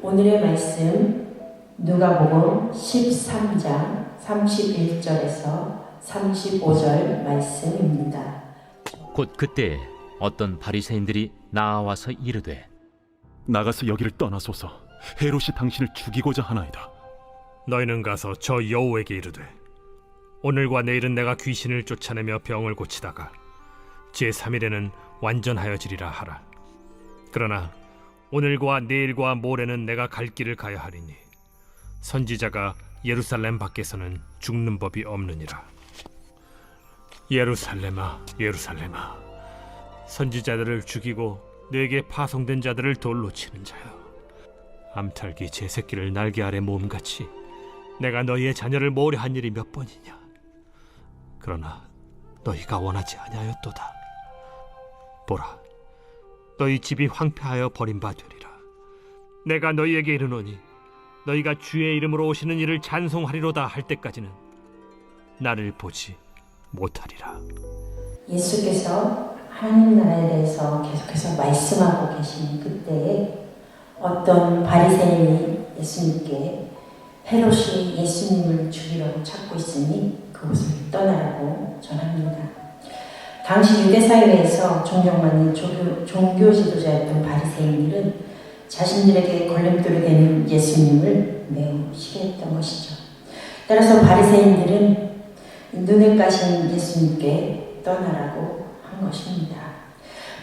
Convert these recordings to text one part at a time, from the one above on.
오늘의 말씀 누가복음 13장 31절에서 35절 말씀입니다. 곧 그때 어떤 바리새인들이 나와서 이르되 나가서 여기를 떠나소서. 헤롯이 당신을 죽이고자 하나이다. 너희는 가서 저 여호에게 이르되 오늘과 내일은 내가 귀신을 쫓아내며 병을 고치다가 제3일에는 완전하여지리라 하라. 그러나 오늘과 내일과 모레는 내가 갈 길을 가야 하리니 선지자가 예루살렘 밖에서는 죽는 법이 없느니라. 예루살렘아, 예루살렘아, 선지자들을 죽이고 내게 파송된 자들을 돌로 치는 자여, 암탉이 제 새끼를 날개 아래 모음같이 내가 너희의 자녀를 모려한 일이 몇 번이냐. 그러나 너희가 원하지 아니하였도다. 보라, 너희 집이 황폐하여 버림받으리라. 내가 너희에게 이르노니 너희가 주의 이름으로 오시는 이를 찬송하리로다 할 때까지는 나를 보지 못하리라. 예수께서 하나님 나라에 대해서 계속해서 말씀하고 계신 그때에 어떤 바리새인이 예수님께 헤롯이 예수님을 죽이려고 찾고 있으니 그곳을 떠나라고 전합니다. 당시 유대사회에서 존경받는 종교 지도자였던 바리새인들은 자신들에게 걸림돌이 되는 예수님을 매우 싫어했던 것이죠. 따라서 바리새인들은 눈에 까신 예수님께 떠나라고 한 것입니다.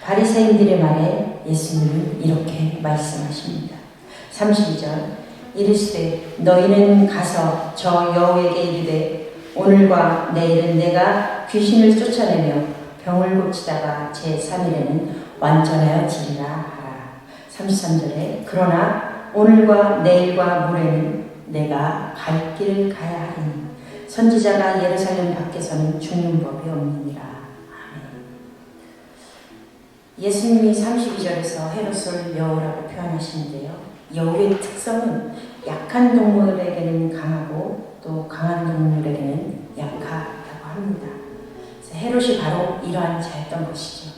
바리새인들의 말에 예수님은 이렇게 말씀하십니다. 32절 이르시되 너희는 가서 저 여호에게 이르되 오늘과 내일은 내가 귀신을 쫓아내며 병을 고치다가 제3일에는 완전하여지리라 하라. 33절에 그러나 오늘과 내일과 모레는 내가 갈 길을 가야 하리니 선지자가 예루살렘 밖에서는 죽는 법이 없느니라. 아멘. 예수님이 32절에서 헤롯을 여우라고 표현하시는데요. 여우의 특성은 약한 동물에게는 강하고 또 강한 동물에게는 약하다고 합니다. 그래서 헤롯이 바로 이러한 자였던 것이죠.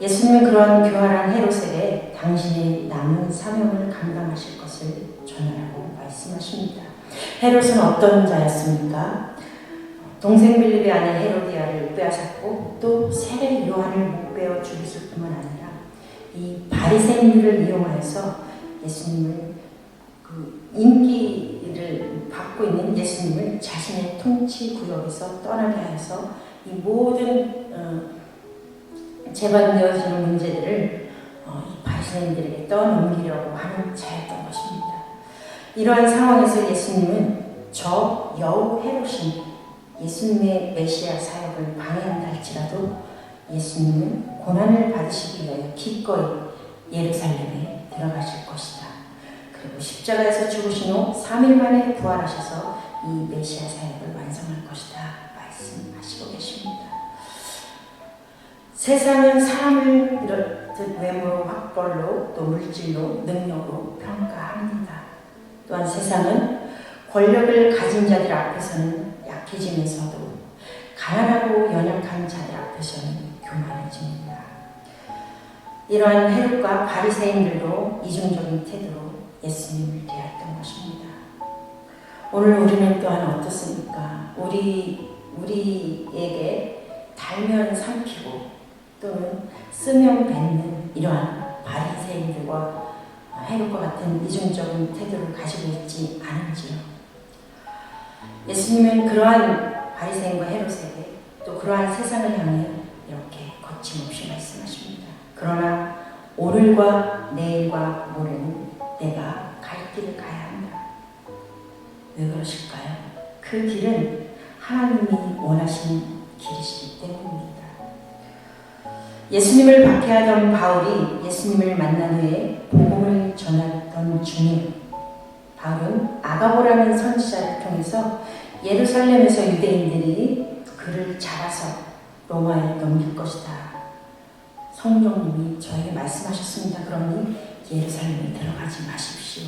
예수님은 그러한 교활한 헤롯에게 당신의 남은 사명을 감당하실 것을 전하라고 말씀하십니다. 헤롯은 어떤 자였습니까? 동생 빌립의 아내 헤로디아를 빼앗았고 또 세례 요한을 목베어 죽였을 뿐만 아니라 이 바리새인들을 이용하여서 예수님을 인기를 받고 있는 예수님을 자신의 통치 구역에서 떠나게 하여서 이 모든 재반되어지는 문제들을 이 바리새인들에게 떠넘기려고 하는 자였던 것입니다. 이러한 상황에서 예수님은 저 여우 헤롯이 예수님의 메시아 사역을 방해한다 할지라도 예수님은 고난을 받으시기 위하여 기꺼이 예루살렘에 들어가실 것이다. 그리고 십자가에서 죽으신 후 3일 만에 부활하셔서 이 메시아 사역을 완성할 것이다 말씀하시고 계십니다. 세상은 사람을 이렇듯 외모로, 학벌로, 또 물질로, 능력으로 평가합니다. 또한 세상은 권력을 가진 자들 앞에서는 약해지면서도 가난하고 연약한 자들 앞에서는 교만해집니다. 이러한 헤롯과 바리새인들도 이중적인 태도로 예수님을 대했던 것입니다. 오늘 우리는 또한 어떻습니까? 우리에게 달면 삼키고 또는 쓰면 뱉는 이러한 바리새인들과 헤롯과 같은 이중적인 태도를 가지고 있지 않은지요. 예수님은 그러한 바리새인과 헤롯에게 또 그러한 세상을 향해 이렇게 거침없이 말씀하십니다. 그러나 오늘과 내일과 모레는 내가 갈 길을 가야 한다. 왜 그러실까요? 그 길은 하나님이 원하시는 길이시기 때문입니다. 예수님을 박해하던 바울이 예수님을 만난 후에 복음을 전하던 중에 바울은 아가보라는 선지자를 통해서 예루살렘에서 유대인들이 그를 잡아서 로마에 넘길 것이다. 성령님이 저에게 말씀하셨습니다. 그러니 예루살렘에 들어가지 마십시오.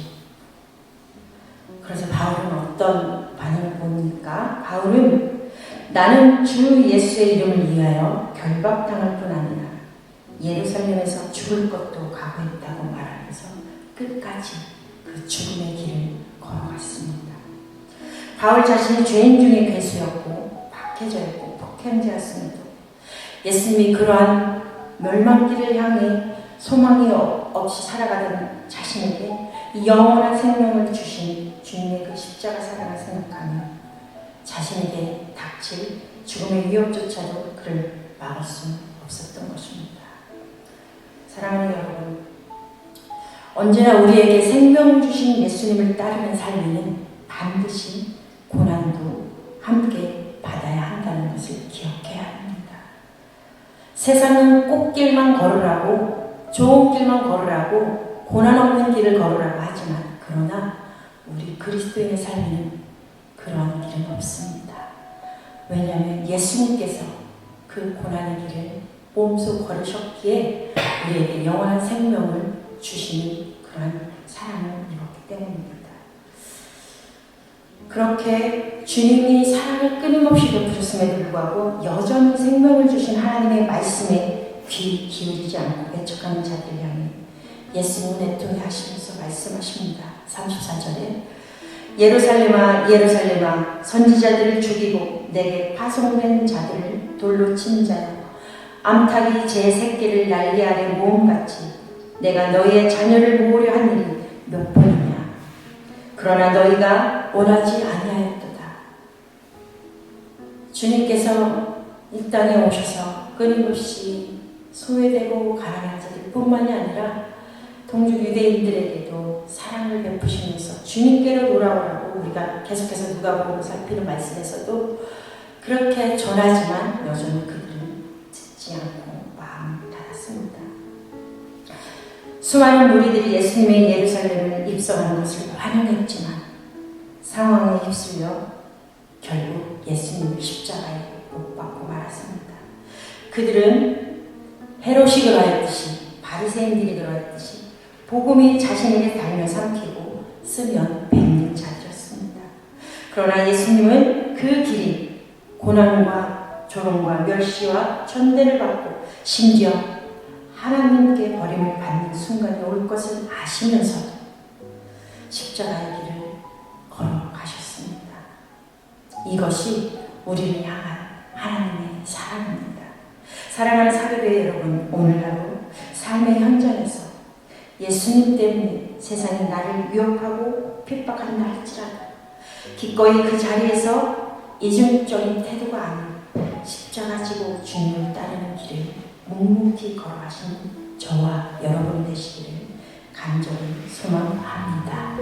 그래서 바울은 어떤 반응을 보입니까? 바울은 나는 주 예수의 이름을 위하여 결박당할 뿐 아니라 예루살렘에서 죽을 것도 각오했다고 말하면서 끝까지 그 그 죽음의 길을 걸어갔습니다. 바울 자신이 죄인 중에 괴수였고 박해자였고 폭행자였습니다. 예수님이 그러한 멸망길을 향해 소망이 없이 살아가던 자신에게 이 영원한 생명을 주신 주님의 그 십자가 사랑을 생각하며 자신에게 닥칠 죽음의 위협조차도 그를 막을 수는 없었던 것입니다. 사랑하는 여러분, 언제나 우리에게 생명 주신 예수님을 따르는 삶에는 반드시 고난도 함께 받아야 한다는 것을 기억해야 합니다. 세상은 꽃길만 걸으라고, 좋은 길만 걸으라고, 고난 없는 길을 걸으라고 하지만, 그러나 우리 그리스도인의 삶에는 그러한 길은 없습니다. 왜냐하면 예수님께서 그 고난의 길을 몸소 걸으셨기에 우리에게 영원한 생명을 주시는 그런 사랑을 입었기 때문입니다. 그렇게 주님이 사랑을 끊임없이 베푸셨음에도 불구하고 여전히 생명을 주신 하나님의 말씀에 귀 기울이지 않고 배척하는 자들을 향해 예수님은 애통해 하시면서 말씀하십니다. 34절에 예루살렘아 예루살렘아 선지자들을 죽이고 내게 파송된 자들을 돌로 친 자여 암탉이 제 새끼를 날개 아래 모음같이 내가 너희의 자녀를 모으려 한 일이 몇 번이냐. 그러나 너희가 원하지 아니하였도다. 주님께서 이 땅에 오셔서 끊임없이 소외되고 가난한 자들 뿐만이 아니라 동족 유대인들에게도 사랑을 베푸시면서 주님께로 돌아오라고 우리가 계속해서 누가복음을 살피는 말씀에서도 그렇게 전하지만 여전히 그들은 듣지 않고 마음을 닫았습니다. 수많은 무리들이 예수님의 예루살렘을 입성하는 것을 환영했지만 상황에 휩쓸려 결국 예수님을 십자가에 못 박고 말았습니다. 그들은 헤롯이 그러했듯이 바리새인들이 그러했듯이 복음이 자신에게 달며 삼키고 쓰면 뱉는 자들이었습니다. 그러나 예수님은 그 길이 고난과 조롱과 멸시와 천대를 받고 심지어 하나님께 버림을 받는 순간이 올 것을 아시면서도 십자가의 길을 걸어가셨습니다. 이것이 우리를 향한 하나님의 사랑입니다. 사랑하는 사교회 여러분, 오늘 하루 삶의 현장에서 예수님 때문에 세상이 나를 위협하고 핍박한다 할지라도 기꺼이 그 자리에서 이중적인 태도가 아닌 십자가 지고 주님을 따르는 길을 묵묵히 걸어가시는 저와 여러분 되시기를 간절히 소망합니다.